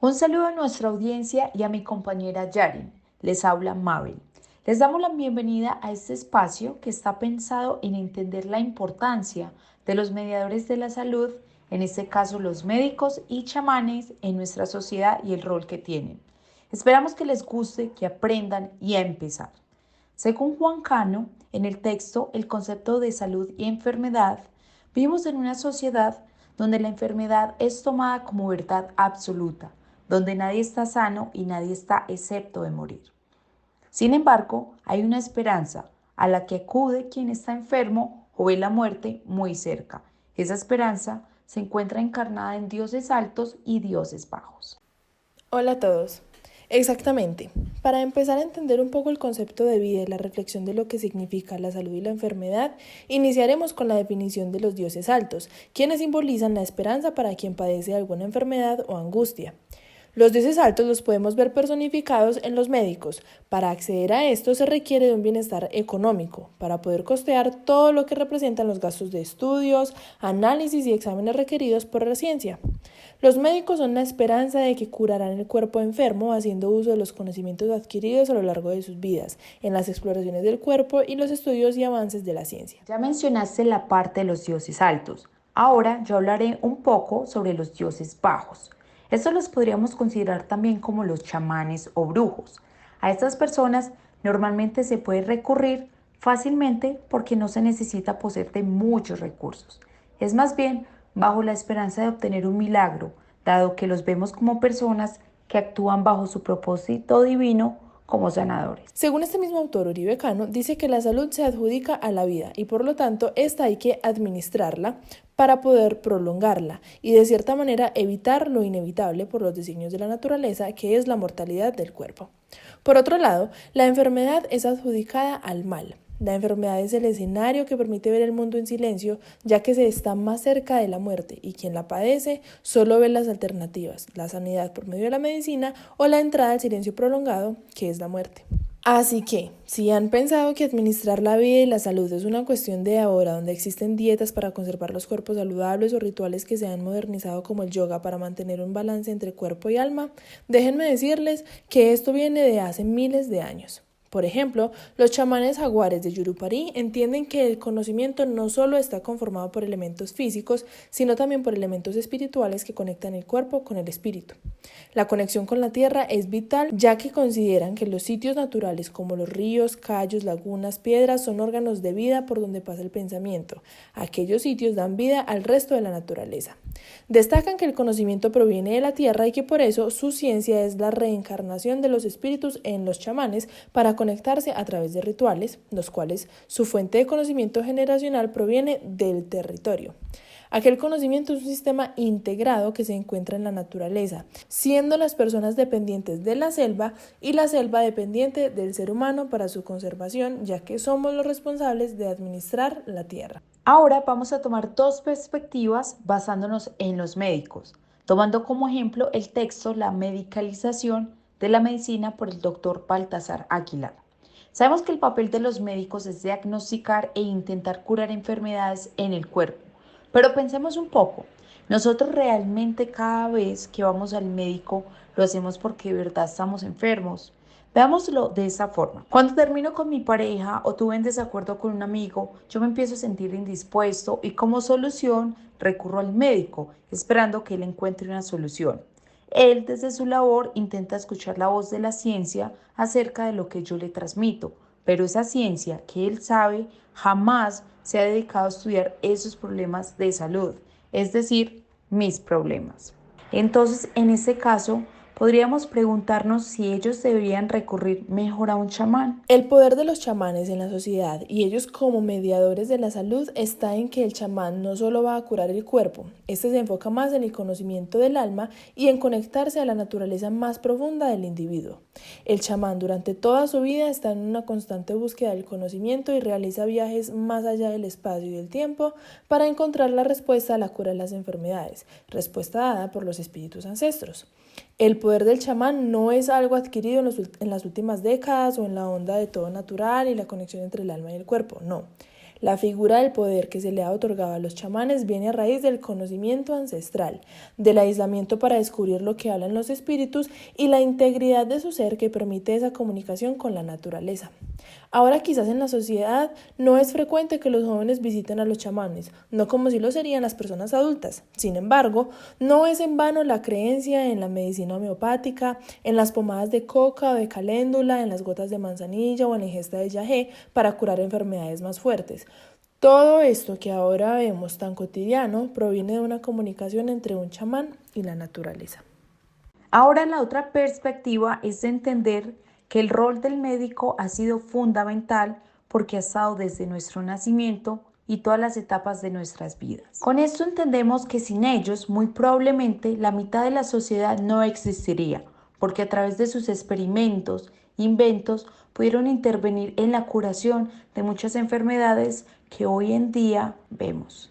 Un saludo a nuestra audiencia y a mi compañera Yarin. Les habla Mabel. Les damos la bienvenida a este espacio que está pensado en entender la importancia de los mediadores de la salud, en este caso los médicos y chamanes en nuestra sociedad y el rol que tienen. Esperamos que les guste, que aprendan y a empezar. Según Juan Cano, en el texto El concepto de salud y enfermedad, vivimos en una sociedad donde la enfermedad es tomada como verdad absoluta, donde nadie está sano y nadie está excepto de morir. Sin embargo, hay una esperanza a la que acude quien está enfermo o ve la muerte muy cerca. Esa esperanza se encuentra encarnada en dioses altos y dioses bajos. Hola a todos. Exactamente. Para empezar a entender un poco el concepto de vida y la reflexión de lo que significa la salud y la enfermedad, iniciaremos con la definición de los dioses altos, quienes simbolizan la esperanza para quien padece alguna enfermedad o angustia. Los dioses altos los podemos ver personificados en los médicos. Para acceder a esto se requiere de un bienestar económico, para poder costear todo lo que representan los gastos de estudios, análisis y exámenes requeridos por la ciencia. Los médicos son la esperanza de que curarán el cuerpo enfermo haciendo uso de los conocimientos adquiridos a lo largo de sus vidas, en las exploraciones del cuerpo y los estudios y avances de la ciencia. Ya mencionaste la parte de los dioses altos. Ahora yo hablaré un poco sobre los dioses bajos. Estos los podríamos considerar también como los chamanes o brujos. A estas personas normalmente se puede recurrir fácilmente porque no se necesita poseer de muchos recursos. Es más bien bajo la esperanza de obtener un milagro, dado que los vemos como personas que actúan bajo su propósito divino como sanadores. Según este mismo autor, Uribe Cano, dice que la salud se adjudica a la vida y por lo tanto esta hay que administrarla para poder prolongarla y de cierta manera evitar lo inevitable por los designios de la naturaleza, que es la mortalidad del cuerpo. Por otro lado, la enfermedad es adjudicada al mal. La enfermedad es el escenario que permite ver el mundo en silencio, ya que se está más cerca de la muerte y quien la padece solo ve las alternativas, la sanidad por medio de la medicina o la entrada al silencio prolongado, que es la muerte. Así que, si han pensado que administrar la vida y la salud es una cuestión de ahora, donde existen dietas para conservar los cuerpos saludables o rituales que se han modernizado como el yoga para mantener un balance entre cuerpo y alma, déjenme decirles que esto viene de hace miles de años. Por ejemplo, los chamanes jaguares de Yurupari entienden que el conocimiento no solo está conformado por elementos físicos, sino también por elementos espirituales que conectan el cuerpo con el espíritu. La conexión con la tierra es vital, ya que consideran que los sitios naturales como los ríos, cayos, lagunas, piedras son órganos de vida por donde pasa el pensamiento. Aquellos sitios dan vida al resto de la naturaleza. Destacan que el conocimiento proviene de la tierra y que por eso su ciencia es la reencarnación de los espíritus en los chamanes para conectarse a través de rituales, los cuales su fuente de conocimiento generacional proviene del territorio. Aquel conocimiento es un sistema integrado que se encuentra en la naturaleza, siendo las personas dependientes de la selva y la selva dependiente del ser humano para su conservación, ya que somos los responsables de administrar la tierra. Ahora vamos a tomar dos perspectivas basándonos en los médicos, tomando como ejemplo el texto La medicalización de la medicina por el doctor Baltasar Aguilar. Sabemos que el papel de los médicos es diagnosticar e intentar curar enfermedades en el cuerpo, pero pensemos un poco, nosotros realmente cada vez que vamos al médico lo hacemos porque de verdad estamos enfermos. Veámoslo de esta forma. Cuando termino con mi pareja o tuve en desacuerdo con un amigo, yo me empiezo a sentir indispuesto y como solución recurro al médico, esperando que él encuentre una solución. Él, desde su labor, intenta escuchar la voz de la ciencia acerca de lo que yo le transmito, pero esa ciencia que él sabe jamás se ha dedicado a estudiar esos problemas de salud, es decir, mis problemas. Entonces, en este caso, podríamos preguntarnos si ellos deberían recurrir mejor a un chamán. El poder de los chamanes en la sociedad y ellos como mediadores de la salud está en que el chamán no solo va a curar el cuerpo, este se enfoca más en el conocimiento del alma y en conectarse a la naturaleza más profunda del individuo. El chamán durante toda su vida está en una constante búsqueda del conocimiento y realiza viajes más allá del espacio y del tiempo para encontrar la respuesta a la cura de las enfermedades, respuesta dada por los espíritus ancestros. El poder del chamán no es algo adquirido en las últimas décadas o en la onda de todo natural y la conexión entre el alma y el cuerpo, no. La figura del poder que se le ha otorgado a los chamanes viene a raíz del conocimiento ancestral, del aislamiento para descubrir lo que hablan los espíritus y la integridad de su ser que permite esa comunicación con la naturaleza. Ahora quizás en la sociedad no es frecuente que los jóvenes visiten a los chamanes, no como si lo serían las personas adultas. Sin embargo, no es en vano la creencia en la medicina homeopática, en las pomadas de coca o de caléndula, en las gotas de manzanilla o en la ingesta de yagé para curar enfermedades más fuertes. Todo esto que ahora vemos tan cotidiano proviene de una comunicación entre un chamán y la naturaleza. Ahora la otra perspectiva es de entender que el rol del médico ha sido fundamental porque ha estado desde nuestro nacimiento y todas las etapas de nuestras vidas. Con esto entendemos que sin ellos muy probablemente la mitad de la sociedad no existiría, porque a través de sus experimentos, inventos, pudieron intervenir en la curación de muchas enfermedades que hoy en día vemos.